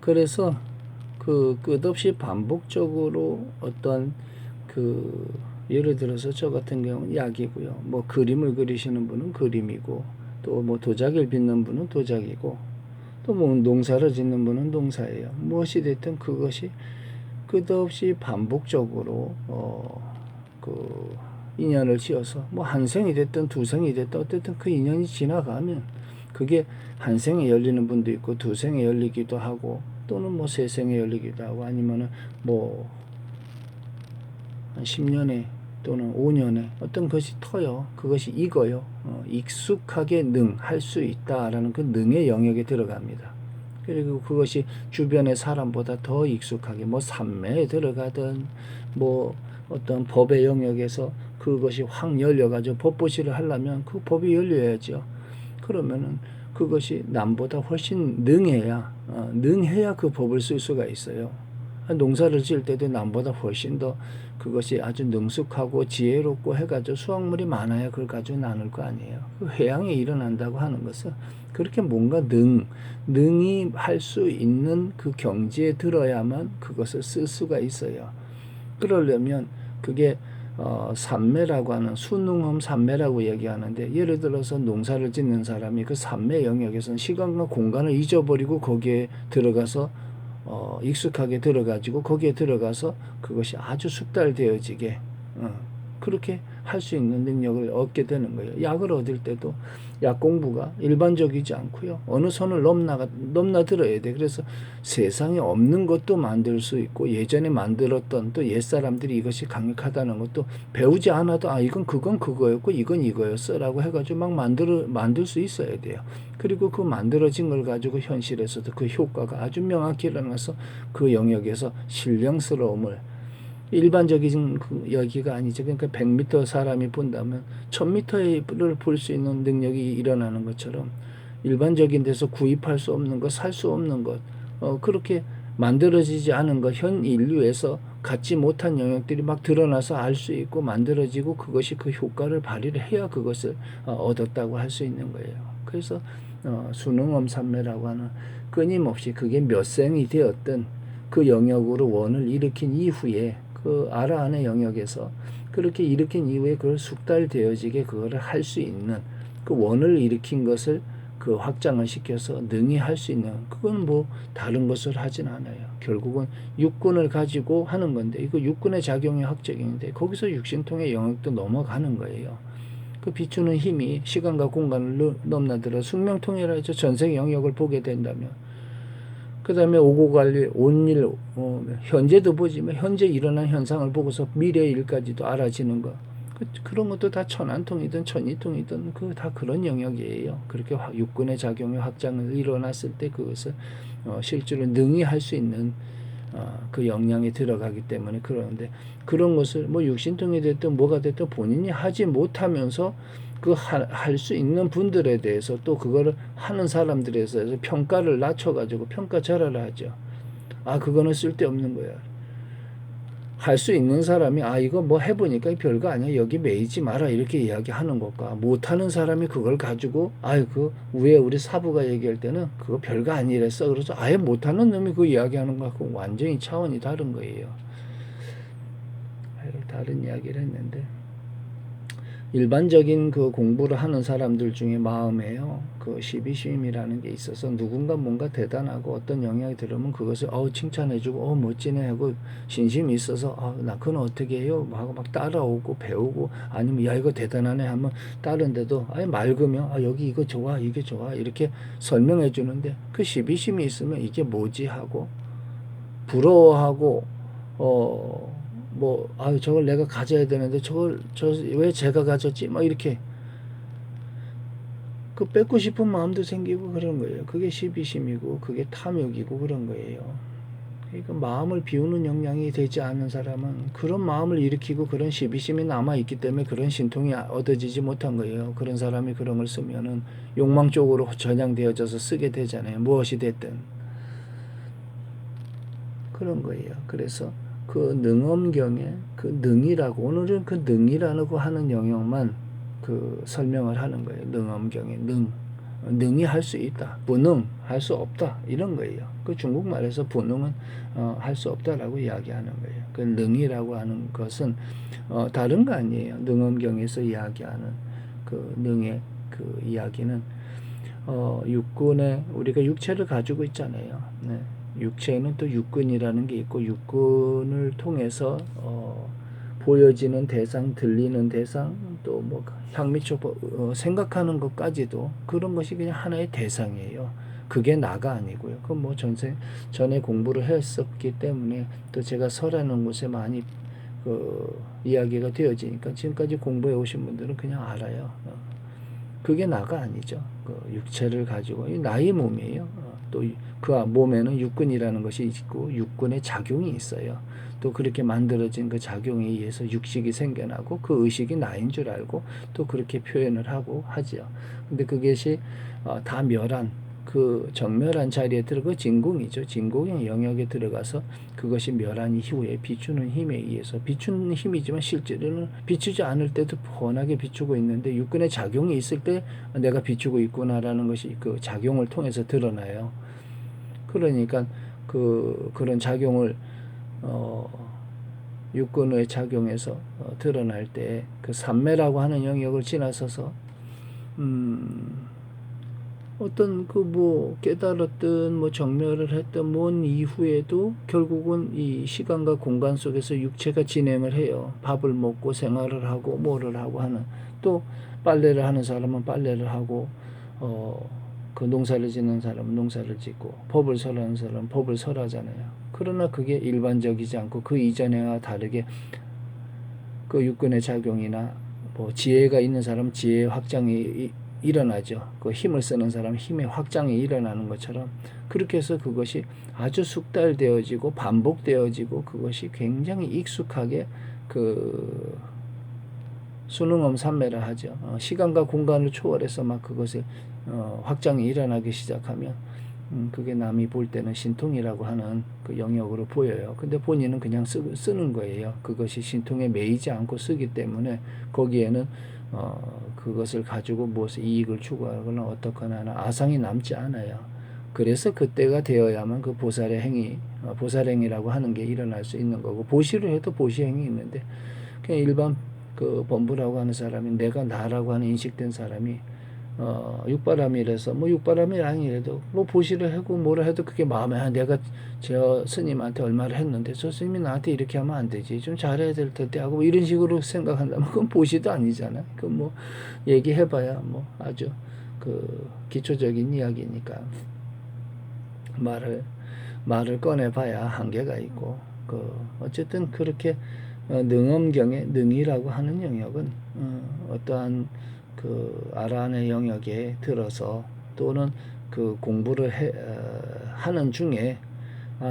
그래서 그 끝없이 반복적으로 어떤 그 예를 들어서 저 같은 경우는 약이고요. 뭐 그림을 그리시는 분은 그림이고, 또 뭐 도자기를 빚는 분은 도자기고, 또 뭐 농사를 짓는 분은 농사예요. 무엇이 됐든 그것이 끝없이 반복적으로 그 인연을 지어서 뭐 한 생이 됐든 두 생이 됐든 어쨌든 그 인연이 지나가면 그게 한 생에 열리는 분도 있고 두 생에 열리기도 하고 또는 뭐 세 생에 열리기도 하고 아니면은 뭐 한 10년에 또는 5년에 어떤 것이 터요. 그것이 익어요. 익숙하게 할 수 있다라는 그 능의 영역에 들어갑니다. 그리고 그것이 주변의 사람보다 더 익숙하게 뭐 산매에 들어가든 뭐 어떤 법의 영역에서 그것이 확 열려가지고 법보시를 하려면 그 법이 열려야죠. 그러면은 그것이 남보다 훨씬 능해야 그 법을 쓸 수가 있어요. 농사를 지을 때도 남보다 훨씬 더 그것이 아주 능숙하고 지혜롭고 해가지고 수확물이 많아야 그걸 가지고 나눌 거 아니에요. 그 회양이 일어난다고 하는 것은 그렇게 뭔가 능히 할 수 있는 그 경지에 들어야만 그것을 쓸 수가 있어요. 그러려면 그게 산매라고 하는 순능험 산매라고 얘기하는데 예를 들어서 농사를 짓는 사람이 그 산매 영역에서는 시간과 공간을 잊어버리고 거기에 들어가서 익숙하게 들어가지고 거기에 들어가서 그것이 아주 숙달되어지게 그렇게 할 수 있는 능력을 얻게 되는 거예요. 약을 얻을 때도 약 공부가 일반적이지 않고요. 어느 선을 넘나들어야 돼. 그래서 세상에 없는 것도 만들 수 있고 예전에 만들었던 또 옛사람들이 이것이 강력하다는 것도 배우지 않아도 이건 그거였고 이건 이거였어라고 해가지고 막 만들 수 있어야 돼요. 그리고 그 만들어진 걸 가지고 현실에서도 그 효과가 아주 명확히 일어나서 그 영역에서 신령스러움을 일반적인 그 여기가 아니죠. 그러니까 100m 사람이 본다면 1000m를 볼 수 있는 능력이 일어나는 것처럼 일반적인 데서 구입할 수 없는 것, 살 수 없는 것, 그렇게 만들어지지 않은 것, 현 인류에서 갖지 못한 영역들이 막 드러나서 알 수 있고 만들어지고 그것이 그 효과를 발휘를 해야 그것을 얻었다고 할 수 있는 거예요. 그래서 수능엄삼매라고 하는 끊임없이 그게 몇 생이 되었든 그 영역으로 원을 일으킨 이후에 그 아라한의 영역에서 그렇게 일으킨 이후에 그걸 숙달되어지게 그거를 할 수 있는 그 원을 일으킨 것을 그 확장을 시켜서 능히 할 수 있는 그건 뭐 다른 것을 하진 않아요. 결국은 육군을 가지고 하는 건데 이거 육군의 작용이 학적인데 거기서 육신통의 영역도 넘어가는 거예요. 그 비추는 힘이 시간과 공간을 넘나들어 숙명통이라 해서 전생 영역을 보게 된다면 그 다음에 오고 갈 일, 온 일, 현재도 보지만 현재 일어난 현상을 보고서 미래 일까지도 알아지는 거. 그런 것도 다 천안통이든 천이통이든 그 다 그런 영역이에요. 그렇게 육군의 작용이 확장을 일어났을 때 그것을 실제로 능히 할 수 있는 그 역량이 들어가기 때문에 그러는데 그런 것을 뭐 육신통이 됐든 뭐가 됐든 본인이 하지 못하면서 그 할 수 있는 분들에 대해서 또 그거를 하는 사람들에 대해서 평가를 낮춰가지고 평가절하를 하죠. 그거는 쓸데없는 거야. 할 수 있는 사람이 이거 뭐 해보니까 별거 아니야 여기 매이지 마라 이렇게 이야기하는 것과 못하는 사람이 그걸 가지고 그 위에 우리 사부가 얘기할 때는 그거 별거 아니랬어 그래서 아예 못하는 놈이 그 이야기하는 것하고 완전히 차원이 다른 거예요. 다른 이야기를 했는데 일반적인 그 공부를 하는 사람들 중에 마음에요. 그 시비심이라는 게 있어서 누군가 뭔가 대단하고 어떤 영향이 들으면 그것을 칭찬해주고 멋지네 하고 신심이 있어서 나 그건 어떻게 해요? 하고 막 따라오고 배우고 아니면 야 이거 대단하네 하면 다른데도 맑으면 여기 이거 좋아 이게 좋아 이렇게 설명해 주는데 그 시비심이 있으면 이게 뭐지 하고 부러워하고 저걸 내가 가져야 되는데 왜 제가 가졌지? 막 이렇게 그 뺏고 싶은 마음도 생기고 그런 거예요. 그게 시비심이고 그게 탐욕이고 그런 거예요. 그러니까 마음을 비우는 역량이 되지 않는 사람은 그런 마음을 일으키고 그런 시비심이 남아있기 때문에 그런 신통이 얻어지지 못한 거예요. 그런 사람이 그런 걸 쓰면은 욕망 쪽으로 전향되어져서 쓰게 되잖아요. 무엇이 됐든. 그런 거예요. 그래서 그 능엄경에 그 능이라고 오늘은 그 능이라고 하는 영역만 그 설명을 하는 거예요. 능엄경의 능. 능히 할 수 있다. 부능 할 수 없다. 이런 거예요. 그 중국말에서 부능은 할 수 없다라고 이야기하는 거예요. 그 능이라고 하는 것은 다른 거 아니에요. 능엄경에서 이야기하는 그 능의 그 이야기는 육군에 우리가 육체를 가지고 있잖아요. 네. 육체에는 또 육근이라는 게 있고 육근을 통해서 보여지는 대상, 들리는 대상, 또 뭐 향미초 생각하는 것까지도 그런 것이 그냥 하나의 대상이에요. 그게 나가 아니고요. 그건 뭐 전에 공부를 했었기 때문에 또 제가 설하는 곳에 많이 그 이야기가 되어지니까 지금까지 공부해 오신 분들은 그냥 알아요. 그게 나가 아니죠. 그 육체를 가지고 이 나의 몸이에요. 또 그 몸에는 육근이라는 것이 있고 육근의 작용이 있어요. 또 그렇게 만들어진 그 작용에 의해서 육식이 생겨나고 그 의식이 나인 줄 알고 또 그렇게 표현을 하고 하죠. 근데 그것이 다 멸한 그 정멸한 자리에 들어가 진공이죠. 진공의 영역에 들어가서 그것이 멸한 이후에 비추는 힘에 의해서 비추는 힘이지만 실제로는 비추지 않을 때도 훤하게 비추고 있는데 육근의 작용이 있을 때 내가 비추고 있구나라는 것이 그 작용을 통해서 드러나요. 그러니까 그런 작용을 육근의 작용에서 드러날 때 그 삼매라고 하는 영역을 지나서서 어떤 그 뭐 깨달았든 뭐 정멸을 했던 뭔 이후에도 결국은 이 시간과 공간 속에서 육체가 진행을 해요. 밥을 먹고 생활을 하고 뭐를 하고 하는 또 빨래를 하는 사람은 빨래를 하고 그 농사를 짓는 사람은 농사를 짓고 법을 설하는 사람은 법을 설하잖아요. 그러나 그게 일반적이지 않고 그 이전에와 다르게 그 육근의 작용이나 뭐 지혜가 있는 사람은 지혜의 확장이 일어나죠. 그 힘을 쓰는 사람은 힘의 확장이 일어나는 것처럼 그렇게 해서 그것이 아주 숙달되어지고 반복되어지고 그것이 굉장히 익숙하게 그 수능엄 삼매라 하죠. 시간과 공간을 초월해서 막 그것을 확장이 일어나기 시작하면 그게 남이 볼 때는 신통이라고 하는 그 영역으로 보여요. 근데 본인은 그냥 쓰는 거예요. 그것이 신통에 매이지 않고 쓰기 때문에 거기에는 그것을 가지고 무엇을 이익을 추구하거나 어떻거나 하는 아상이 남지 않아요. 그래서 그때가 되어야만 그 보살의 행위, 보살행위라고 하는 게 일어날 수 있는 거고 보시를 해도 보시행위 있는데 그냥 일반 그 범부라고 하는 사람이 내가 나라고 하는 인식된 사람이 육바람이라서 뭐 육바람이 아니래도 뭐 보시를 하고 뭐라 해도 그게 마음에 내가 저 스님한테 얼마를 했는데 저 스님이 나한테 이렇게 하면 안 되지 좀 잘해야 될 텐데 하고 뭐 이런 식으로 생각한다면 그건 보시도 아니잖아. 그 뭐 얘기해봐야 뭐 아주 그 기초적인 이야기니까 말을 꺼내봐야 한계가 있고 그 어쨌든 그렇게 능엄경의 능이라고 하는 영역은 어떠한 그 아라한의 영역에 들어서 또는 그 공부를 하는 중에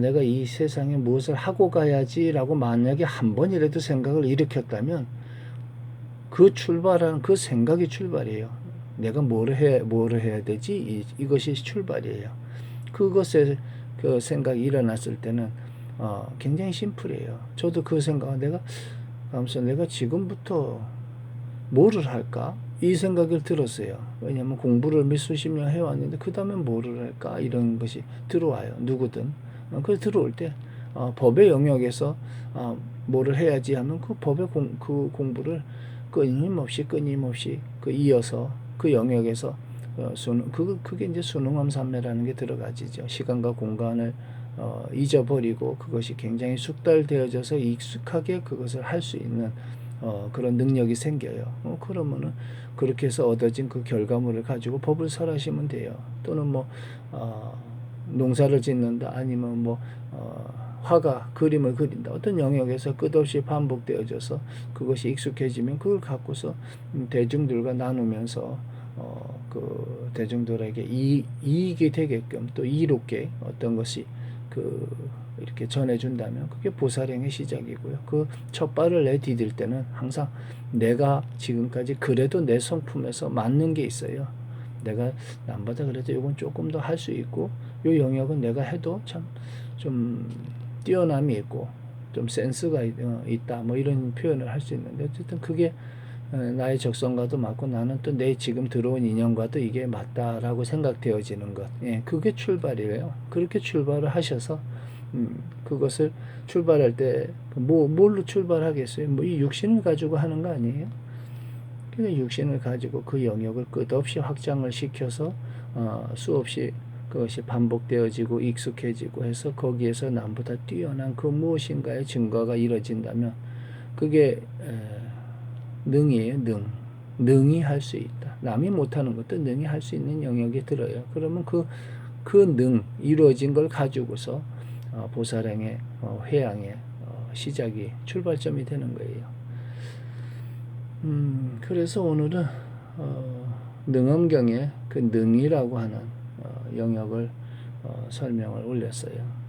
내가 이 세상에 무엇을 하고 가야지라고 만약에 한 번이라도 생각을 일으켰다면 그 출발하는 그 생각이 출발이에요. 내가 뭐를 해야 되지? 이것이 출발이에요. 그것에 그 생각이 일어났을 때는 굉장히 심플해요. 저도 그 생각 내가 지금부터 뭐를 할까? 이 생각을 들었어요. 왜냐하면 공부를 몇 수십 년 해왔는데 그 다음에 뭐를 할까? 이런 것이 들어와요. 누구든. 그 들어올 때 법의 영역에서 뭐를 해야지 하면 그 법의 그 공부를 끊임없이 그 이어서 그 영역에서 그게 이제 수능엄삼매라는 게 들어가지죠. 시간과 공간을 잊어버리고 그것이 굉장히 숙달되어져서 익숙하게 그것을 할 수 있는 그런 능력이 생겨요. 그러면은 그렇게 해서 얻어진 그 결과물을 가지고 법을 설하시면 돼요. 또는 뭐 농사를 짓는다 아니면 뭐 화가 그림을 그린다 어떤 영역에서 끝없이 반복되어져서 그것이 익숙해지면 그걸 갖고서 대중들과 나누면서 그 대중들에게 이익이 되게끔 또 이롭게 어떤 것이 그 이렇게 전해준다면 그게 보살행의 시작이고요. 그 첫 발을 내디딜 때는 항상 내가 지금까지 그래도 내 성품에서 맞는 게 있어요. 내가 남보다 그래도 이건 조금 더 할 수 있고 이 영역은 내가 해도 참 좀 뛰어남이 있고 좀 센스가 있다 뭐 이런 표현을 할 수 있는데 어쨌든 그게 나의 적성과도 맞고 나는 또 내 지금 들어온 인연과도 이게 맞다라고 생각되어지는 것. 예, 그게 출발이에요. 그렇게 출발을 하셔서 그것을 출발할 때 뭘로 출발하겠어요? 뭐 이 육신을 가지고 하는 거 아니에요? 그러니까 육신을 가지고 그 영역을 끝없이 확장을 시켜서 수없이 그것이 반복되어지고 익숙해지고 해서 거기에서 남보다 뛰어난 그 무엇인가의 증거가 이뤄진다면 그게 능이에요. 능이 할 수 있다. 남이 못하는 것도 능이 할 수 있는 영역에 들어요. 그러면 그 이루어진 걸 가지고서 보살행의 회양의 시작이 출발점이 되는 거예요. 그래서 오늘은 능엄경의 그 능이라고 하는 영역을 설명을 올렸어요.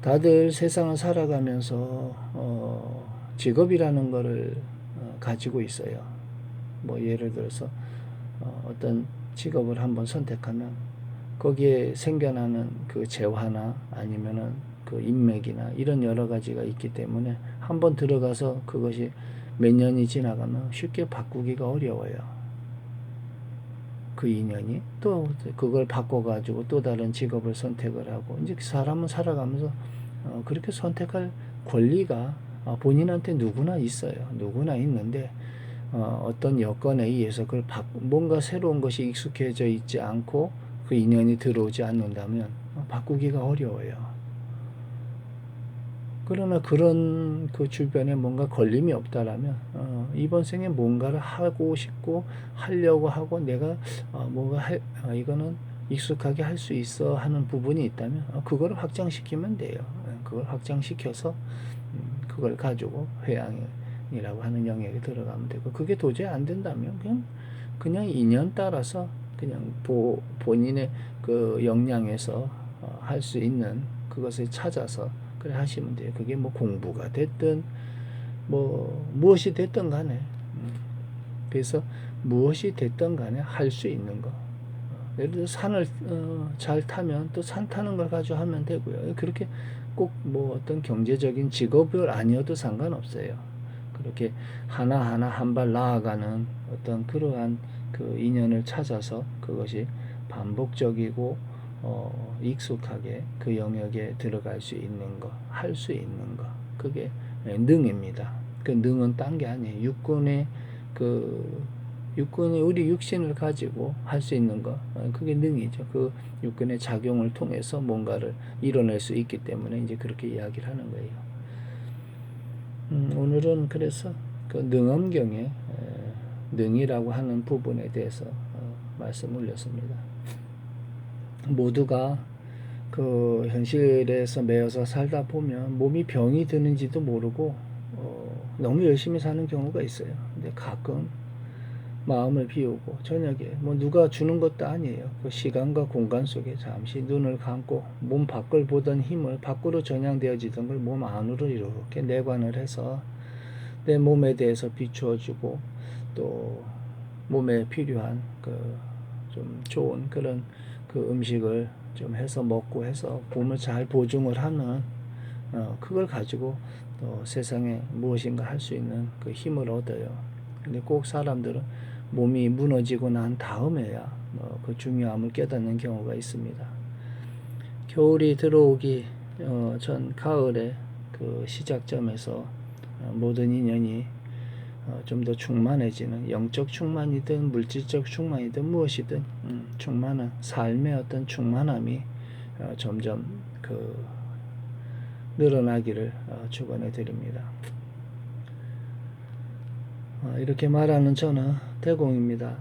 다들 세상을 살아가면서 직업이라는 거를 가지고 있어요. 뭐 예를 들어서 어떤 직업을 한번 선택하면 거기에 생겨나는 그 재화나 아니면은 그 인맥이나 이런 여러 가지가 있기 때문에 한번 들어가서 그것이 몇 년이 지나가면 쉽게 바꾸기가 어려워요. 그 인연이 또 그걸 바꿔가지고 또 다른 직업을 선택을 하고 이제 사람은 살아가면서 그렇게 선택할 권리가 본인한테 누구나 있어요. 누구나 있는데 어떤 여건에 의해서 그걸 뭔가 새로운 것이 익숙해져 있지 않고 그 인연이 들어오지 않는다면 바꾸기가 어려워요. 그러나 그런 그 주변에 뭔가 걸림이 없다라면 이번 생에 뭔가를 하고 싶고 하려고 하고 내가 이거는 익숙하게 할 수 있어 하는 부분이 있다면 그걸 확장시키면 돼요. 그걸 확장시켜서 그걸 가지고 회양이라고 하는 영역에 들어가면 되고 그게 도저히 안 된다면 그냥 인연 따라서 그냥 본인의 그 역량에서 할 수 있는 그것을 찾아서 그래 하시면 돼요. 그게 뭐 공부가 됐든 뭐 무엇이 됐든 간에 그래서 무엇이 됐든 간에 할 수 있는 거. 예를 들어 산을 잘 타면 또 산 타는 걸 가지고 하면 되고요. 그렇게 꼭 뭐 어떤 경제적인 직업을 아니어도 상관없어요. 그렇게 하나하나 한 발 나아가는 어떤 그러한 그 인연을 찾아서 그것이 반복적이고 익숙하게 그 영역에 들어갈 수 있는 거, 할 수 있는 거, 그게 능입니다. 그 능은 딴 게 아니에요. 육군의 우리 육신을 가지고 할 수 있는 거, 그게 능이죠. 그 육군의 작용을 통해서 뭔가를 이뤄낼 수 있기 때문에 이제 그렇게 이야기를 하는 거예요. 오늘은 그래서 그 능엄경의 능이라고 하는 부분에 대해서 말씀 올렸습니다. 모두가 그 현실에서 매여서 살다 보면 몸이 병이 드는지도 모르고 너무 열심히 사는 경우가 있어요. 근데 가끔 마음을 비우고 저녁에 뭐 누가 주는 것도 아니에요. 그 시간과 공간 속에 잠시 눈을 감고 몸 밖을 보던 힘을 밖으로 전향되어지던 걸 몸 안으로 이렇게 내관을 해서 내 몸에 대해서 비추어주고 또 몸에 필요한 그 좀 좋은 그런 그 음식을 좀 해서 먹고 해서 몸을 잘 보증을 하는 그걸 가지고 또 세상에 무엇인가 할 수 있는 그 힘을 얻어요. 근데 꼭 사람들은 몸이 무너지고 난 다음에야 그 중요함을 깨닫는 경우가 있습니다. 겨울이 들어오기 전 가을의 그 시작점에서 모든 인연이 좀 더 충만해지는 영적 충만이든 물질적 충만이든 무엇이든 충만한 삶의 어떤 충만함이 점점 그 늘어나기를 축원해 드립니다. 이렇게 말하는 저는 대공입니다.